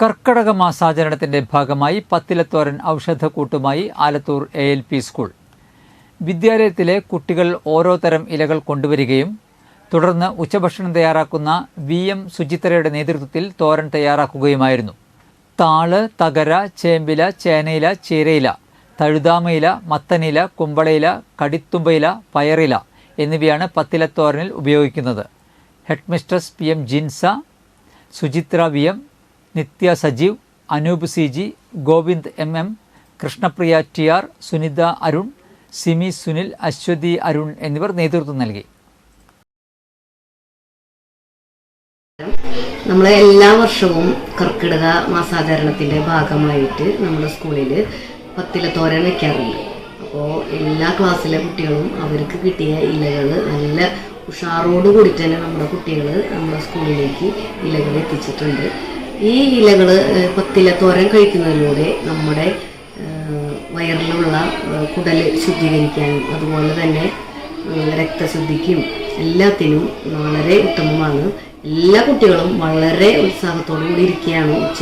കർക്കടക മാസാചരണത്തിന്റെ ഭാഗമായി പത്തിലത്തോരൻ ഔഷധക്കൂട്ടുമായി Alathur ALP school. വിദ്യാലയത്തിലെ കുട്ടികൾ ഓരോ തരം ഇലകൾ കൊണ്ടുവരികയും തുടർന്ന് ഉച്ചഭക്ഷണം തയ്യാറാക്കുന്ന VM സുചിത്രയുടെ നേതൃത്വത്തിൽ തോരൻ തയ്യാറാക്കുകയുമായിരുന്നു. താള്, തകര, ചേമ്പില, ചേനയില, ചീരയില, തഴുതാമയില, മത്തനില, കുമ്പളയില, കടിത്തുമ്പയില, പയറില എന്നിവയാണ് പത്തിലത്തോരനിൽ ഉപയോഗിക്കുന്നത്. Headmistress PM Jinsa, Suchitra VM, Nithya Sajeev, Anoop CG, Govind MM, Krishnapriya TR, Sunitha Arun, Simi Sunil, Aswathy Arun എന്നിവർ നേതൃത്വം നൽകി. നമ്മൾ എല്ലാ വർഷവും കർക്കിടക മാസാചരണത്തിൻ്റെ ഭാഗമായിട്ട് നമ്മുടെ സ്കൂളിൽ പത്തിലത്തോരൻ വയ്ക്കാറുണ്ട്. അപ്പോൾ എല്ലാ ക്ലാസ്സിലെ കുട്ടികളും അവർക്ക് കിട്ടിയ ഇലകൾ നല്ല ഉഷാറോട് കൂടിയിട്ട് തന്നെ നമ്മുടെ കുട്ടികൾ നമ്മുടെ സ്കൂളിലേക്ക് ഇലകൾ എത്തിച്ചിട്ടുണ്ട്. ഈ ഇലകൾ പത്തിലത്തോരൻ കഴിക്കുന്നതിലൂടെ നമ്മുടെ വയറിലുള്ള കുടൽ ശുദ്ധീകരിക്കാനും അതുപോലെ തന്നെ രക്തശുദ്ധിക്കും എല്ലാത്തിനും വളരെ ഉത്തമമാണ്. എല്ലാ കുട്ടികളും വളരെ ഉത്സാഹത്തോടു കൂടി ഇരിക്കുകയാണ്.